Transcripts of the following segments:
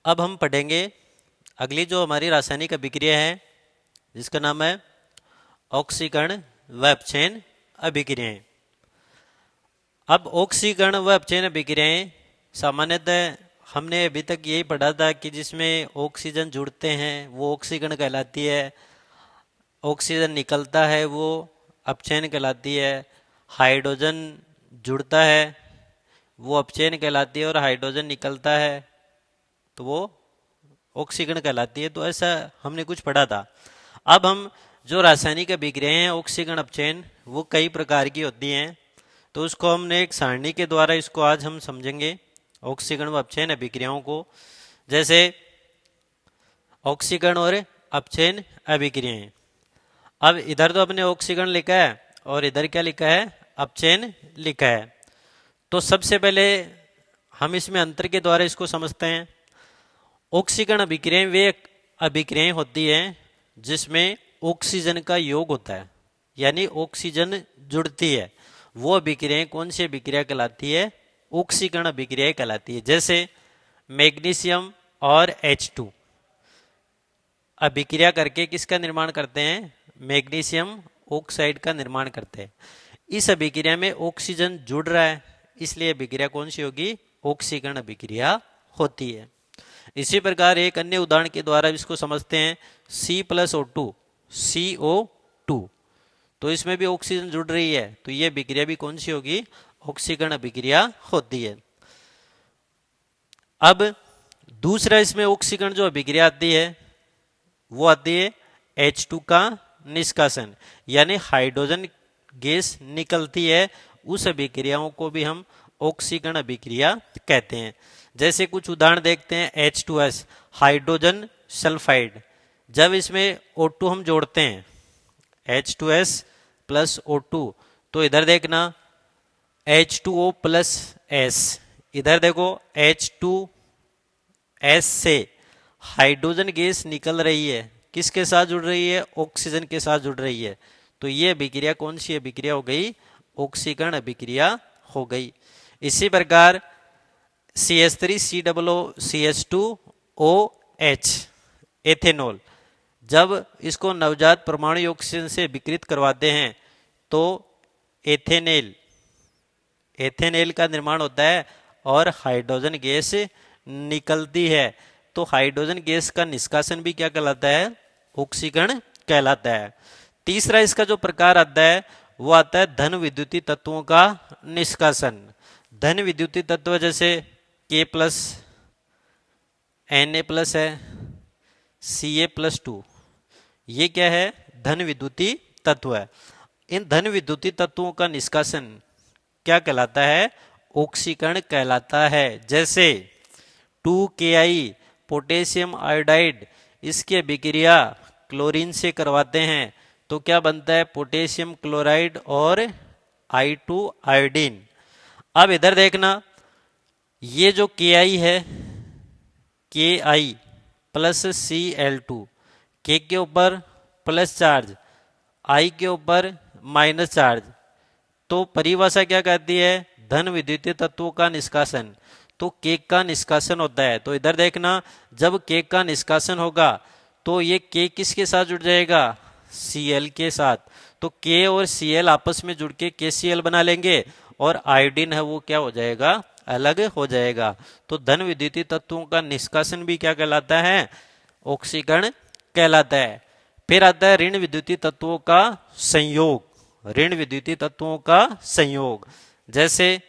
अब हम पढ़ेंगे अगली जो हमारी रासायनिक अभिक्रिया है जिसका नाम है ऑक्सीकरण व अपचयन अभिक्रियाएं। अब ऑक्सीकरण व अपचयन अभिक्रियाएं सामान्यतः हमने अभी तक यही पढ़ा था कि जिसमें ऑक्सीजन जुड़ते हैं वो ऑक्सीकरण कहलाती है, ऑक्सीजन निकलता है वो अपचयन कहलाती है, हाइड्रोजन जुड़ता है वो अपचयन कहलाती है और हाइड्रोजन निकलता है तो वो ऑक्सीकरण कहलाती है। तो ऐसा हमने कुछ पढ़ा था। अब हम जो रासायनिक अभिक्रियाएं हैं ऑक्सीकरण अपचयन वो कई प्रकार की होती हैं, तो उसको हमने एक सारणी के द्वारा इसको आज हम समझेंगे ऑक्सीकरण व अपचयन अभिक्रियाओं को। जैसे ऑक्सीकरण और अपचयन अभिक्रियाएं। अब इधर तो अपने ऑक्सीकरण लिखा है और इधर क्या लिखा है, अपचयन लिखा है। तो सबसे पहले हम इसमें अंतर के द्वारा इसको समझते हैं। ऑक्सीकरण अभिक्रियाएं वे अभिक्रियाएं होती हैं जिसमें ऑक्सीजन का योग होता है, यानी ऑक्सीजन जुड़ती है। वो अभिक्रियाएं कौन सी अभिक्रिया कहलाती है, ऑक्सीकरण अभिक्रिया कहलाती है। जैसे मैग्नीशियम और H2 अभिक्रिया करके किसका निर्माण करते हैं, मैग्नीशियम ऑक्साइड का निर्माण करते हैं। इस अभिक्रिया में ऑक्सीजन जुड़ रहा है इसलिए अभिक्रिया कौन सी होगी, ऑक्सीकरण अभिक्रिया होती है। इसी प्रकार एक अन्य उदाहरण के द्वारा इसको समझते हैं C+O2 CO2। तो इसमें भी ऑक्सीजन जुड़ रही है तो ये अभिक्रिया भी कौन सी होगी, ऑक्सीकरण अभिक्रिया होती है। अब दूसरा इसमें ऑक्सीकरण जो अभिक्रिया आती है वो आती है H2 का निष्कासन, यानी हाइड्रोजन गैस निकलती है। उस अभिक्रियाओं को भी हम ऑक्सीकरण अभिक्रिया कहते हैं। जैसे कुछ उदाहरण देखते हैं H2S हाइड्रोजन सल्फाइड। जब इसमें O2 हम जोड़ते हैं H2S प्लस O2 तो इधर देखना H2O प्लस S, इधर देखो H2S से हाइड्रोजन गैस निकल रही है, किसके साथ जुड़ रही है, ऑक्सीजन के साथ जुड़ रही है। तो ये अभिक्रिया कौन सी अभिक्रिया हो गई, ऑक्सीकरण अभिक्रिया हो गई। इसी प्रकार CH3COOCH2OH एथेनॉल, जब इसको नवजात परमाणु ऑक्सीजन से विकृत करवाते हैं तो एथेनेल का निर्माण होता है और हाइड्रोजन गैस निकलती है। तो हाइड्रोजन गैस का निष्कासन भी क्या कहलाता है, ऑक्सीकरण कहलाता है। तीसरा इसका जो प्रकार आता है वो आता है धन विद्युतीय तत्वों का निष्कासन। धन विद्युतीय तत्व जैसे K+ Na+ है, Ca+2, ये क्या है, धन विद्युतीय तत्व है। इन धन विद्युतीय तत्वों का निष्कासन क्या कहलाता है, ऑक्सीकरण कहलाता है। जैसे 2Ki पोटेशियम आयोडाइड, इसकी अभिक्रिया क्लोरीन से करवाते हैं तो क्या बनता है, पोटेशियम क्लोराइड और I2 आयोडीन। अब इधर देखना ये जो Ki है, Ki प्लस Cl2, K के ऊपर प्लस चार्ज, I के ऊपर माइनस चार्ज, तो परिभाषा क्या कहती है, धन विद्युतीय तत्वों का निष्कासन। तो केक का निष्कासन होता है। तो इधर देखना जब केक का निष्कासन होगा तो ये के किसके साथ जुड़ जाएगा, Cl के साथ। तो K और Cl आपस में जुड़ के KCl बना लेंगे और आयोडीन है वो क्या हो जाएगा, अलग हो जाएगा। तो धन विद्युतीय तत्वों का निष्कासन भी क्या कहलाता है, ऑक्सीकरण कहलाता है। फिर आता है ऋण विद्युतीय तत्वों का संयोग। ऋण विद्युतीय तत्वों का संयोग जैसे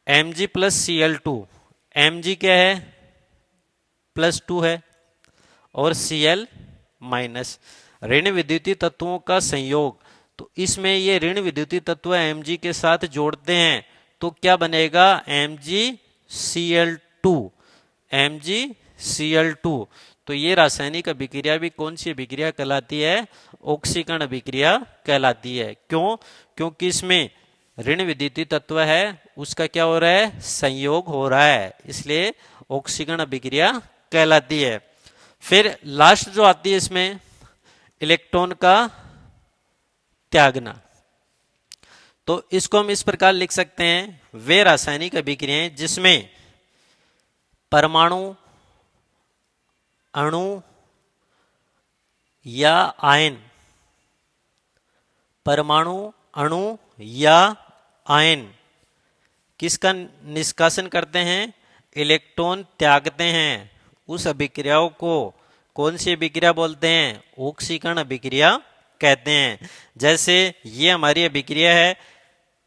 Mg प्लस Cl2, Mg क्या है, +2 है और Cl माइनस, ऋण विद्युतीय तत्वों का संयोग। तो इसमें ये ऋण विद्युतीय तत्व Mg के साथ जोड़ते हैं तो क्या बनेगा, MgCl2, MgCl2। तो ये रासायनिक अभिक्रिया भी कौन सी अभिक्रिया कहलाती है, ऑक्सीकरण अभिक्रिया कहलाती है। क्यों, क्योंकि इसमें ऋण विद्युतीय तत्व है उसका क्या हो रहा है, संयोग हो रहा है, इसलिए ऑक्सीकरण अभिक्रिया कहलाती है। फिर लास्ट जो आती है इसमें इलेक्ट्रॉन का त्यागना। तो इसको हम इस प्रकार लिख सकते हैं, वे रासायनिक अभिक्रियाएं जिसमें परमाणु, अणु या आयन, परमाणु, अणु या आयन किसका निष्कासन करते हैं? इलेक्ट्रॉन त्यागते हैं। उस अभिक्रियाओं को कौन सी अभिक्रिया बोलते हैं? ऑक्सीकरण अभिक्रिया कहते हैं। जैसे ये हमारी अभिक्रिया है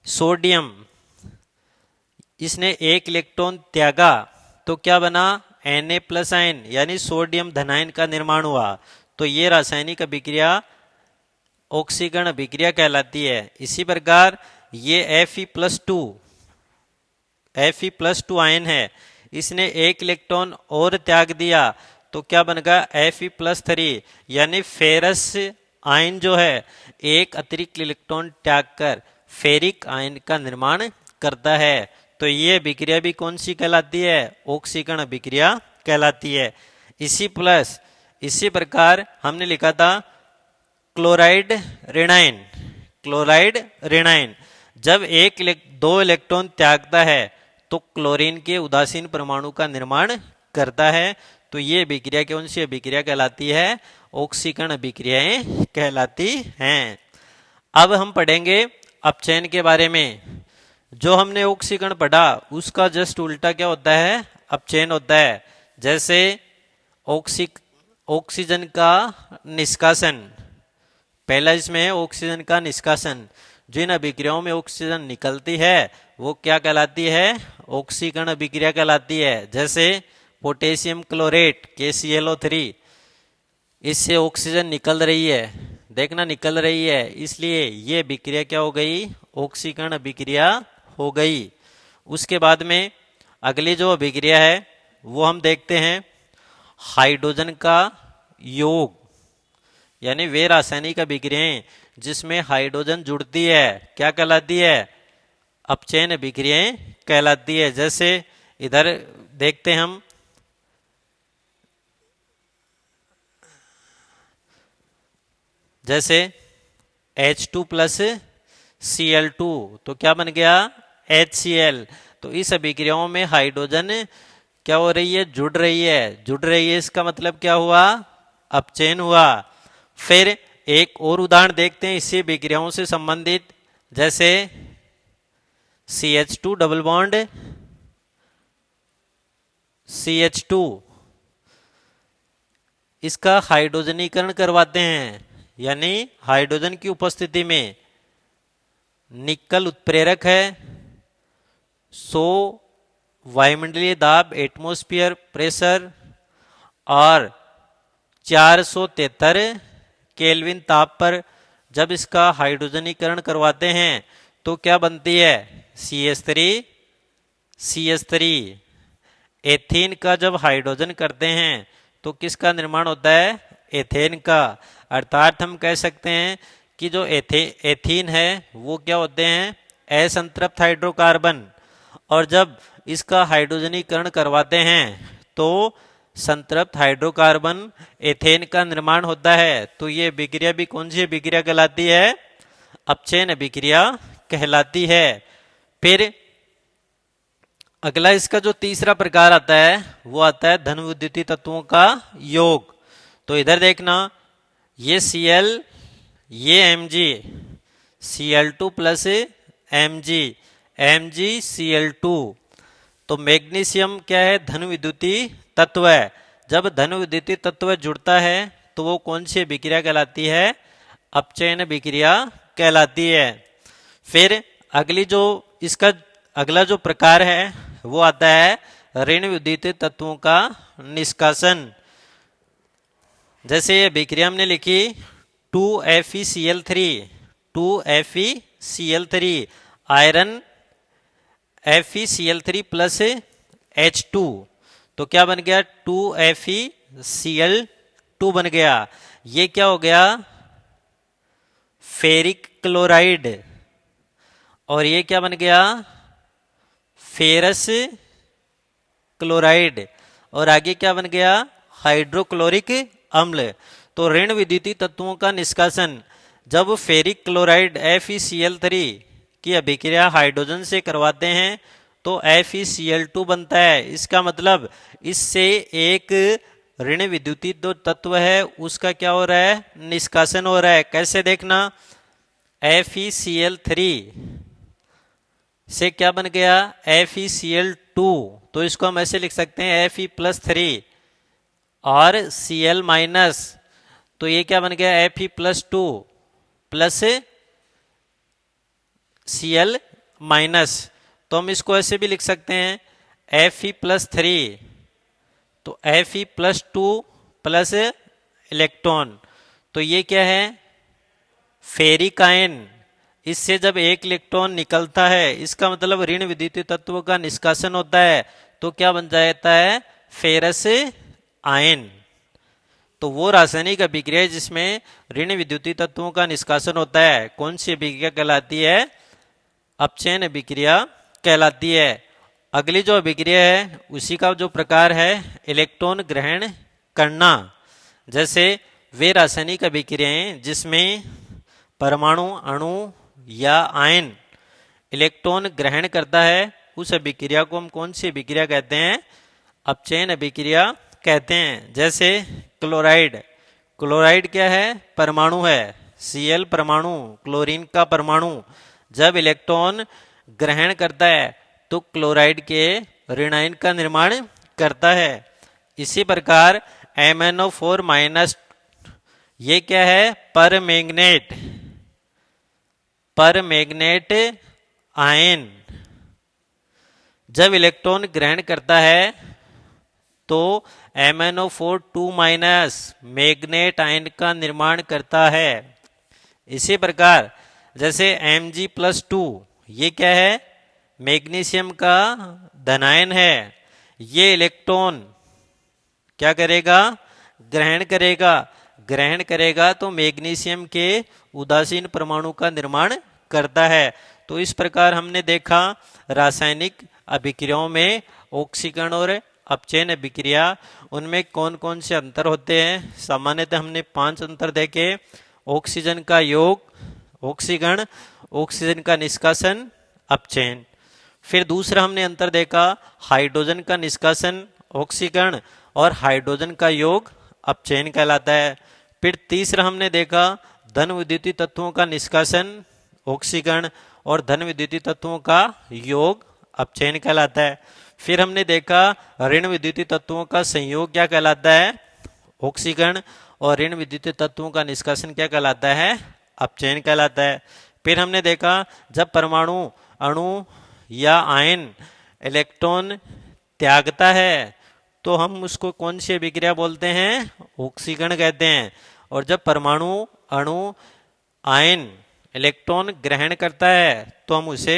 सोडियम, इसने एक इलेक्ट्रॉन त्यागा तो क्या बना? Na+ आयन यानी सोडियम धनायन का निर्माण हुआ। तो ये रासायनिक अभिक्रिया ऑक्सीकरण अभिक्रिया कहलाती है। इसी प्रकार ये Fe+2 आयन है, इसने एक इलेक्ट्रॉन और त्याग दिया तो क्या बनेगा? Fe+3 यानी फेरस आयन जो है एक अतिरिक्त इलेक्ट्रॉन त्याग कर फेरिक आयन का निर्माण करता है। तो ये अभिक्रिया भी कौन सी कहलाती है? ऑक्सीकरण अभिक्रिया कहलाती है। इसी प्रकार हमने लिखा था क्लोराइड ऋणायन जब दो इलेक्ट्रॉन त्यागता है तो क्लोरीन के उदासीन परमाणु का निर्माण करता है। तो ये अभिक्रिया कौन सी अभिक्रिया कहलाती है? ऑक्सीकरण अभिक्रियाएं कहलाती हैं। अब हम पढ़ेंगे अपचयन के बारे में। जो हमने ऑक्सीकरण पढ़ा उसका जस्ट उल्टा क्या होता है? अपचयन होता है। जैसे ऑक्सीजन का निष्कासन, पहला इसमें है ऑक्सीजन का निष्कासन। जिन अभिक्रियाओं में ऑक्सीजन निकलती है वो क्या कहलाती है? ऑक्सीकरण अभिक्रिया कहलाती है। जैसे पोटेशियम क्लोरेट KClO3, इससे ऑक्सीजन निकल रही है, देखना निकल रही है, इसलिए ये अभिक्रिया क्या हो गई? ऑक्सीकरण अभिक्रिया हो गई। उसके बाद में अगली जो अभिक्रिया है वो हम देखते हैं हाइड्रोजन का योग, यानी वे रासायनिक अभिक्रियाएं जिसमें हाइड्रोजन जुड़ती है क्या कहलाती है? अपचयन अभिक्रियाएं कहलाती है। जैसे इधर देखते हैं हम जैसे H2+ Cl2 तो क्या बन गया? HCl। तो इस अभिक्रियाओं में हाइड्रोजन क्या हो रही है? जुड़ रही है। इसका मतलब क्या हुआ? अपचयन हुआ। फिर एक और उदाहरण देखते हैं इसी अभिक्रियाओं से संबंधित। जैसे CH2 डबल बॉन्ड CH2, इसका हाइड्रोजनीकरण करवाते हैं, यानी हाइड्रोजन की उपस्थिति में निकल उत्प्रेरक है। 100 वायुमंडलीय दाब एटमॉस्फेयर प्रेशर और 473 केल्विन ताप पर जब इसका हाइड्रोजनीकरण करवाते हैं तो क्या बनती है? CH3। एथीन का जब हाइड्रोजन करते हैं तो किसका निर्माण होता है? एथेन का। अर्थात हम कह सकते हैं कि जो एथीन है वो क्या होते हैं? असंतृप्त हाइड्रोकार्बन। और जब इसका हाइड्रोजनीकरण करवाते हैं तो संतृप्त हाइड्रोकार्बन एथेन का निर्माण होता है। तो ये अभिक्रिया भी कौन सी अभिक्रिया कहलाती है? अपचयन अभिक्रिया कहलाती है। फिर अगला इसका जो तीसरा प्रकार आता है वो आता है धन विद्युतीय तत्वों का योग। तो इधर देखना, ये Cl, ये Mg, Cl2+ MgCl2। तो मैग्नीशियम क्या है? धन विद्युतीय तत्व है। जब धन विद्युतीय तत्व जुड़ता है तो वो कौन सी अभिक्रिया कहलाती है? अपचयन अभिक्रिया कहलाती है। फिर इसका अगला जो प्रकार है वो आता है ऋण विद्युतीय तत्वों का निष्कासन। जैसे ये अभिक्रिया हमने लिखी 2FeCl3 आयरन FeCl3+ H2। तो क्या बन गया? 2FeCl2 बन गया। ये क्या हो गया? Ferric chloride. और ये क्या बन गया? Ferrous chloride. और आगे क्या बन गया? हाइड्रोक्लोरिक अम्ल। तो ऋण विद्युतीय तत्वों का निष्कासन जब फेरिक क्लोराइड FeCl3 की अभिक्रिया हाइड्रोजन से करवाते हैं तो FeCl2 बनता है। इसका मतलब इससे एक ऋण विद्युतीय जो तत्व है उसका क्या हो रहा है, निष्कासन हो रहा है। कैसे देखना, FeCl3 से क्या बन गया, FeCl2, तो इसको हम ऐसे लिख सकते हैं Fe+3 और Cl-, तो ये क्या बन गया, Fe+2 प्लस Cl-, तो हम इसको ऐसे भी लिख सकते हैं Fe+3, तो Fe+2 प्लस इलेक्ट्रॉन, तो ये क्या है, फेरिक आयन। इससे जब एक इलेक्ट्रॉन निकलता है इसका मतलब ऋण विद्युतीय तत्वों का निष्कासन होता है, तो क्या बन जाता है, फेरस आयन। तो वो रासायनिक अभिक्रिया जिसमें ऋण विद्युतीय तत्वों का निष्कासन होता है, कौन सी अभिक्रिया कहलाती है, अपचयन अभिक्रिया कहलाती है। अगली जो अभिक्रिया है उसी का जो प्रकार है इलेक्ट्रॉन ग्रहण करना। जैसे वे रासायनिक अभिक्रियाएं जिसमें परमाणु, अणु या आयन इलेक्ट्रॉन ग्रहण करता है, उस अभिक्रिया को हम कौन सी अभिक्रिया कहते हैं, अपचयन अभिक्रिया कहते हैं। जैसे क्लोराइड, क्लोराइड क्या है, परमाणु है, Cl परमाणु, क्लोरीन का परमाणु जब इलेक्ट्रॉन ग्रहण करता है तो क्लोराइड के ऋण आयन का निर्माण करता है। इसी प्रकार MnO4- ये क्या है, परमैंगनेट, परमैंगनेट आयन जब इलेक्ट्रॉन ग्रहण करता है तो MnO4 मैग्नेट आयन का निर्माण करता है। इसी प्रकार जैसे Mg+2 ये क्या है, मैग्नीशियम का धनायन है, ये इलेक्ट्रॉन क्या करेगा, ग्रहण करेगा, ग्रहण करेगा तो मैग्नीशियम के उदासीन परमाणु का निर्माण करता है। तो इस प्रकार हमने देखा रासायनिक अभिक्रियाओं में ऑक्सीकरण और अपचयन अभिक्रिया, उनमें कौन कौन से अंतर होते हैं। सामान्यतः हमने 5 अंतर देखे, ऑक्सीजन का योग ऑक्सीकरण, ऑक्सीजन का निष्कासन अपचयन। फिर दूसरा हमने अंतर देखा हाइड्रोजन का निष्कासन ऑक्सीकरण और हाइड्रोजन का योग अपचयन कहलाता है। फिर तीसरा हमने देखा धन विद्युतीय तत्वों का निष्कासन ऑक्सीकरण और धन विद्युतीय तत्वों का योग अपचयन कहलाता है। फिर हमने देखा ऋण विद्युतीय तत्वों का संयोग क्या कहलाता है, ऑक्सीकरण, और ऋण विद्युतीय तत्वों का निष्कासन क्या कहलाता है, अपचयन कहलाता है। फिर हमने देखा जब परमाणु, अणु या आयन इलेक्ट्रॉन त्यागता है तो हम उसको कौन सी अभिक्रिया बोलते हैं, ऑक्सीकरण कहते हैं। और जब परमाणु, अणु, आयन इलेक्ट्रॉन ग्रहण करता है तो हम उसे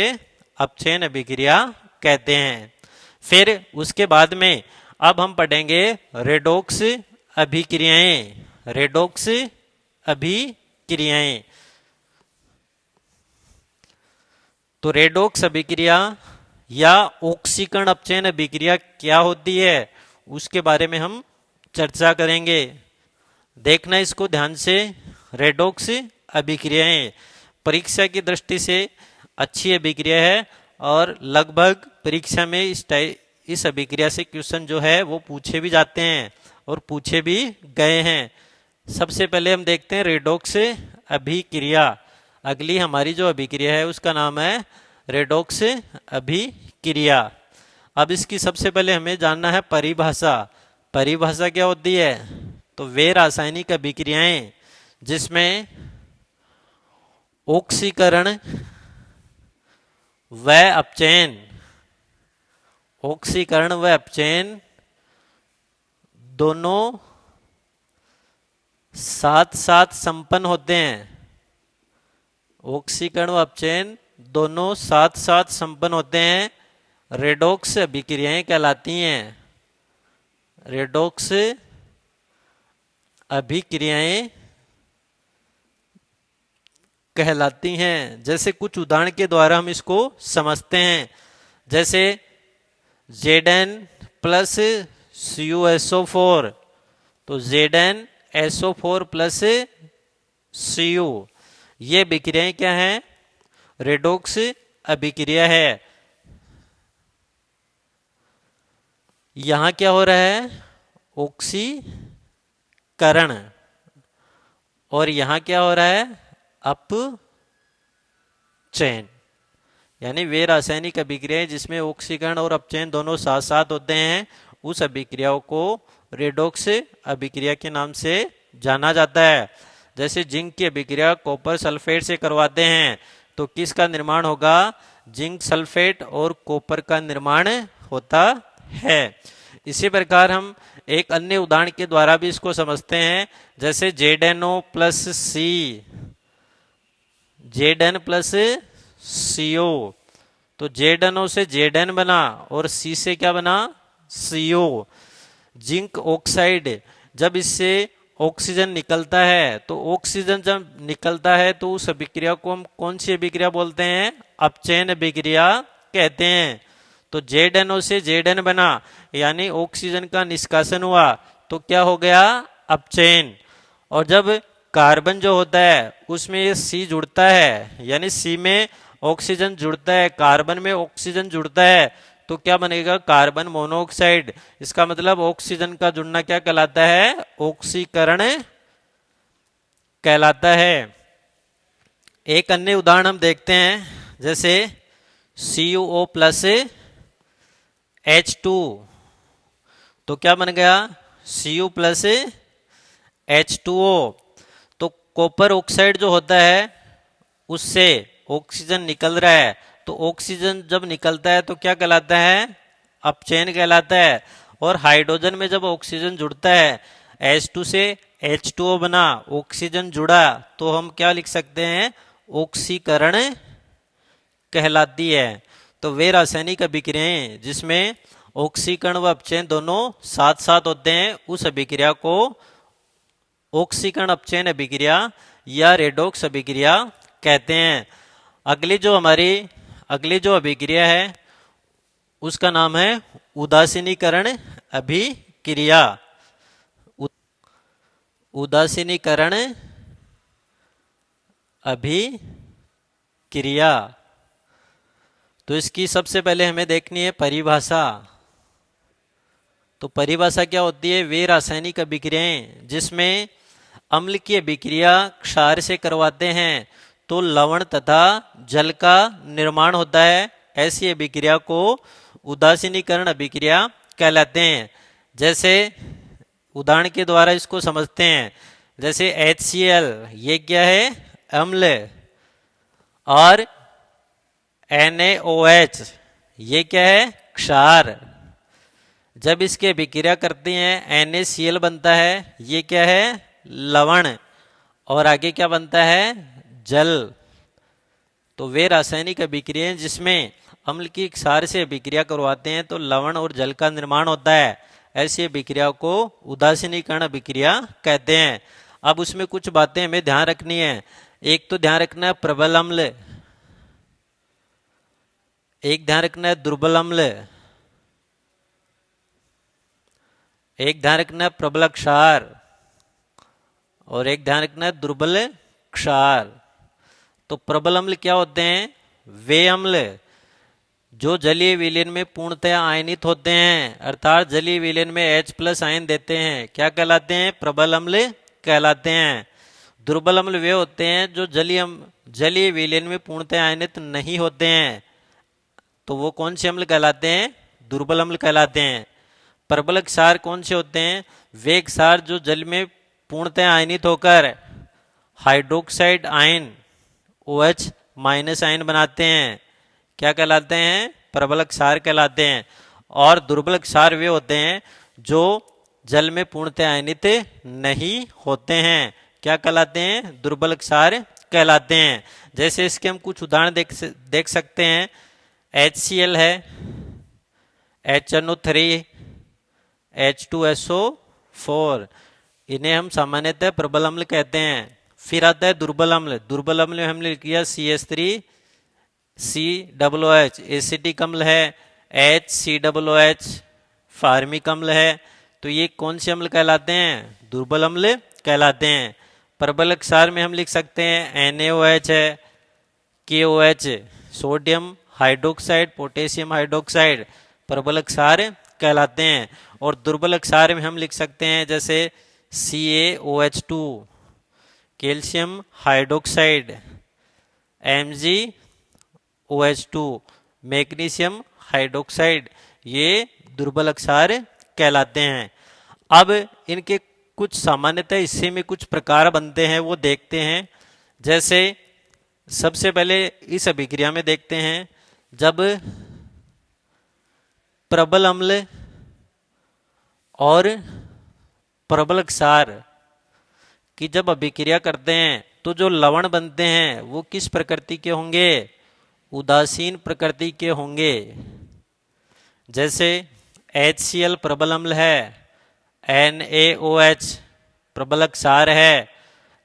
अपचयन अभिक्रिया कहते हैं। फिर उसके बाद में अब हम पढ़ेंगे रेडॉक्स अभिक्रियाएं, रेडॉक्स अभिक्रियाएं। तो रेडॉक्स अभिक्रिया या ऑक्सीकरण अपचयन अभिक्रिया क्या होती है उसके बारे में हम चर्चा करेंगे। देखना इसको ध्यान से, रेडॉक्स अभिक्रियाएं परीक्षा की दृष्टि से अच्छी अभिक्रिया है और लगभग परीक्षा में इस अभिक्रिया से क्वेश्चन जो है वो पूछे भी जाते हैं और पूछे भी गए हैं। सबसे पहले हम देखते हैं रेडॉक्स अभिक्रिया। अगली हमारी जो अभिक्रिया है उसका नाम है रेडॉक्स अभिक्रिया। अब इसकी सबसे पहले हमें जानना है परिभाषा। परिभाषा क्या होती है, तो वे रासायनिक अभिक्रियाएं जिसमें ऑक्सीकरण व अपचयन, ऑक्सीकरण व अपचयन दोनों साथ साथ संपन्न होते हैं, ऑक्सीकरण व अपचयन दोनों साथ साथ संपन्न होते हैं, रेडॉक्स अभिक्रियाएं कहलाती हैं। रेडॉक्स अभिक्रियाएं कहलाती हैं। जैसे कुछ उदाहरण के द्वारा हम इसको समझते हैं। जैसे Zn प्लस CuSO4, तो ZnSO4 प्लस Cu, ये अभिक्रियाएं क्या हैं, रेडॉक्स अभिक्रिया है। यहां क्या हो रहा है, ऑक्सीकरण, और यहां क्या हो रहा है, अपचयन। यानी वे रासायनिक अभिक्रियाएं जिसमें ऑक्सीकरण और अपचयन दोनों साथ साथ होते हैं, उस अभिक्रियाओं को रेडॉक्स अभिक्रिया के नाम से जाना जाता है। जैसे जिंक की अभिक्रिया कॉपर सल्फेट से करवाते हैं तो किसका निर्माण होगा, जिंक सल्फेट और कॉपर का निर्माण होता है। इसी प्रकार हम एक अन्य उदाहरण के द्वारा भी इसको समझते हैं। जैसे ZnO प्लस सी, Zn प्लस CO, तो ZnO से Zn बना और C से क्या बना, CO। जिंक ऑक्साइड, जब इससे ऑक्सीजन निकलता है तो ऑक्सीजन जब निकलता है तो उस अभिक्रिया को हम कौन सी अभिक्रिया बोलते हैं, अपचयन अभिक्रिया कहते हैं। तो ZnO से Zn बना यानी ऑक्सीजन का निष्कासन हुआ, तो क्या हो गया, अपचयन। और जब कार्बन जो होता है उसमें ये C जुड़ता है, यानी C में ऑक्सीजन जुड़ता है, कार्बन में ऑक्सीजन जुड़ता है, तो क्या बनेगा, कार्बन मोनोऑक्साइड। इसका मतलब ऑक्सीजन का जुड़ना क्या कहलाता है, ऑक्सीकरण कहलाता है। एक अन्य उदाहरण हम देखते हैं, जैसे CuO प्लस H2, तो क्या बन गया, Cu प्लस H2O। तो कॉपर ऑक्साइड जो होता है उससे ऑक्सीजन निकल रहा है, तो ऑक्सीजन जब निकलता है तो क्या कहलाता है, अपचयन कहलाता है। और हाइड्रोजन में जब ऑक्सीजन जुड़ता है, H2 से H2O बना, ऑक्सीजन जुड़ा, तो हम क्या लिख सकते हैं, ऑक्सीकरण कहलाती है। तो वे रासायनिक अभिक्रियाएं जिसमें ऑक्सीकरण व अपचयन दोनों साथ साथ होते हैं, उस अभिक्रिया को ऑक्सीकरण अपचयन अभिक्रिया या रेडॉक्स अभिक्रिया कहते हैं। अगली जो अभिक्रिया है उसका नाम है उदासीनीकरण अभिक्रिया। उदासीनीकरण अभिक्रिया, तो इसकी सबसे पहले हमें देखनी है परिभाषा। तो परिभाषा क्या होती है, वे रासायनिक अभिक्रियाएं जिसमें अम्ल की अभिक्रिया क्षार से करवाते हैं तो लवण तथा जल का निर्माण होता है, ऐसी अभिक्रिया को उदासीनीकरण अभिक्रिया कहलाते हैं। जैसे उदाहरण के द्वारा इसको समझते हैं, जैसे HCl, ये क्या है, अम्ल, और NaOH, ये क्या है, क्षार। जब इसकी अभिक्रिया करते हैं NaCl बनता है, ये क्या है, लवण, और आगे क्या बनता है, जल। तो वे रासायनिक अभिक्रियाएं जिसमें अम्ल की क्षार से अभिक्रिया करवाते हैं तो लवण और जल का निर्माण होता है, ऐसी अभिक्रिया को उदासीनीकरण अभिक्रिया कहते हैं। अब उसमें कुछ बातें हमें ध्यान रखनी है। एक तो ध्यान रखना है प्रबल अम्ल, एक ध्यान रखना है दुर्बल अम्ल, एक ध्यान रखना है प्रबल क्षार, और एक ध्यान रखना है दुर्बल क्षार। तो प्रबल अम्ल क्या होते हैं, वे अम्ल जो जलीय विलयन में पूर्णतया आयनित होते हैं, अर्थात जलीय विलयन में H+ आयन देते हैं, क्या कहलाते हैं, प्रबल अम्ल कहलाते हैं। दुर्बल अम्ल वे होते हैं जो जलीय विलयन में पूर्णतया आयनित नहीं होते हैं, तो वो कौन से अम्ल कहलाते हैं, दुर्बल अम्ल कहलाते हैं। प्रबल क्षार कौन से होते हैं, वे क्षार जो जल में पूर्णतया आयनित होकर हाइड्रोक्साइड आयन OH- आयन बनाते हैं, क्या कहलाते हैं, प्रबल क्षार कहलाते हैं। और दुर्बल क्षार वे होते हैं जो जल में पूर्णतः आयनित नहीं होते हैं, क्या कहलाते हैं, दुर्बल क्षार कहलाते हैं। जैसे इसके हम कुछ उदाहरण देख सकते हैं। HCl है, HNO3, H2SO4, इन्हें हम सामान्यतः प्रबल अम्ल कहते हैं। फिर आता है दुर्बल अम्ल। दुर्बल अम्ल में हमने लिख दिया CH3COOH, एसिटिक अम्ल है। HCOOH फार्मिक अम्ल है। तो ये कौन से अम्ल कहलाते हैं, दुर्बल अम्ल कहलाते हैं। प्रबल क्षार में हम लिख सकते हैं NaOH है, KOH sodium hydroxide, potassium hydroxide प्रबल क्षार कहलाते हैं। और दुर्बल क्षार में हम लिख सकते हैं जैसे CaOH2, calcium hydroxide, MgOH2, magnesium hydroxide, ये दुर्बल क्षार कहलाते हैं। अब इनके कुछ सामान्यतः हिस्से में कुछ प्रकार बनते हैं वो देखते हैं। जैसे सबसे पहले इस अभिक्रिया में देखते हैं जब प्रबल अम्ल और प्रबल क्षार की जब अभिक्रिया करते हैं तो जो लवण बनते हैं वो किस प्रकृति के होंगे? उदासीन प्रकृति के होंगे। जैसे HCl प्रबल अम्ल है, NaOH प्रबल क्षार है,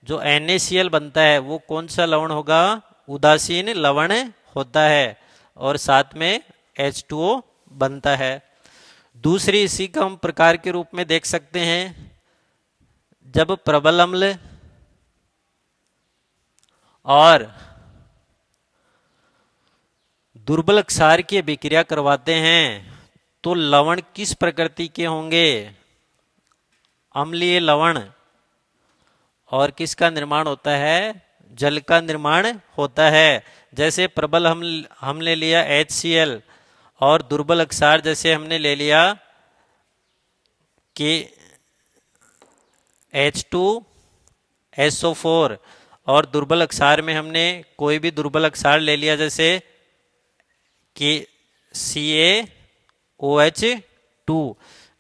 जो NaCl बनता है वो कौन सा लवण होगा? उदासीन लवण होता है, और साथ में H2O बनता है। दूसरी इसी का हम प्रकार के रूप में देख सकते हैं जब प्रबल अम्ल और दुर्बल क्षार की अभिक्रिया करवाते हैं तो लवण किस प्रकृति के होंगे? अम्लीय लवण। और किसका निर्माण होता है? जल का निर्माण होता है। जैसे प्रबल हमने लिया HCl और दुर्बल क्षार जैसे हमने ले लिया कि H2SO4, और दुर्बल क्षार में हमने कोई भी दुर्बल क्षार ले लिया जैसे कि CaOH2।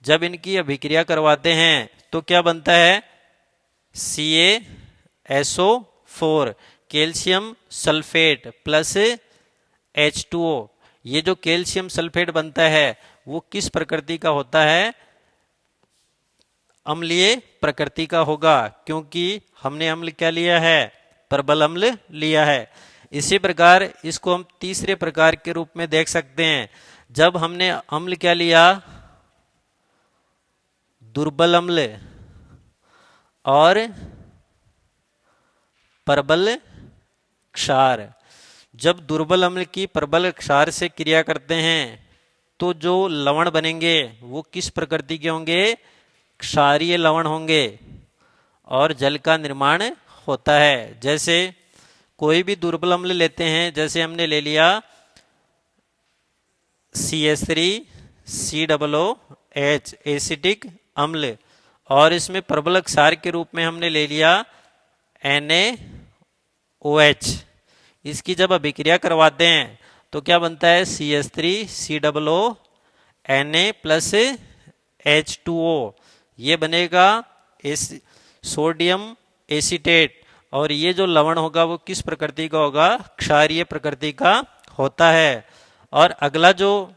जब इनकी अभिक्रिया करवाते हैं तो क्या बनता है? CaSO4, calcium sulphate plus H2O। ये जो कैल्शियम सल्फेट बनता है वो किस प्रकृति का होता है? अम्लीय प्रकृति का होगा, क्योंकि हमने अम्ल क्या लिया है? प्रबल अम्ल लिया है। इसी प्रकार इसको हम तीसरे प्रकार के रूप में देख सकते हैं जब हमने अम्ल क्या लिया? दुर्बल अम्ल और प्रबल क्षार। जब दुर्बल अम्ल की प्रबल क्षार से क्रिया करते हैं तो जो लवण बनेंगे वो किस प्रकृति के होंगे? क्षारीय लवण होंगे, और जल का निर्माण होता है। जैसे कोई भी दुर्बल अम्ल लेते हैं, जैसे हमने ले लिया CH3COOH एसिटिक अम्ल, और इसमें प्रबल क्षार के रूप में हमने ले लिया NaOH। इसकी जब अभिक्रिया करवाते हैं तो क्या बनता है? CH3COO Na plus H2O। ये बनेगा सोडियम एसीटेट, और ये जो लवण होगा वो किस प्रकृति का होगा? क्षारीय प्रकृति का होता है। और अगला जो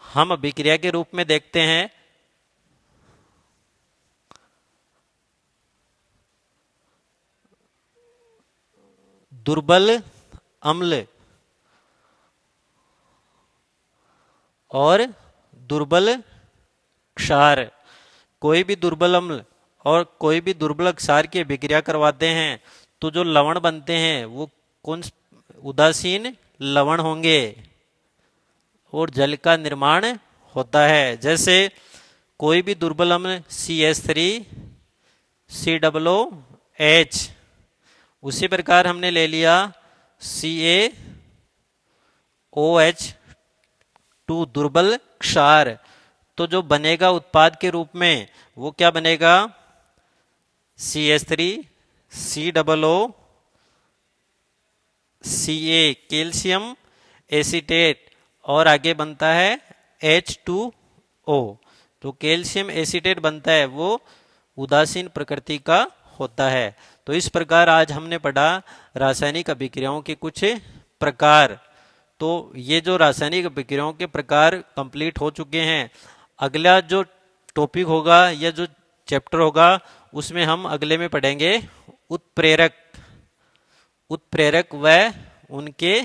हम अभिक्रिया के रूप में देखते हैं दुर्बल अम्ल और दुर्बल क्षार। कोई भी दुर्बल अम्ल और कोई भी दुर्बल क्षार की अभिक्रिया करवाते हैं तो जो लवण बनते हैं वो कौन? उदासीन लवण होंगे, और जल का निर्माण होता है। जैसे कोई भी दुर्बल अम्ल CH3COOH, उसी प्रकार हमने ले लिया CaOH2 दुर्बल क्षार, तो जो बनेगा उत्पाद के रूप में वो क्या बनेगा? CH3COO Ca कैल्शियम एसीटेट, और आगे बनता है H2O। तो कैल्शियम एसीटेट बनता है वो उदासीन प्रकृति का होता है। तो इस प्रकार आज हमने पढ़ा रासायनिक अभिक्रियाओं के कुछ प्रकार। तो ये जो रासायनिक अभिक्रियाओं के प्रकार कंप्लीट हो चुके हैं। अगला जो टॉपिक होगा या जो चैप्टर होगा उसमें हम अगले में पढ़ेंगे उत्प्रेरक व उनके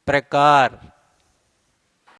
प्रकार।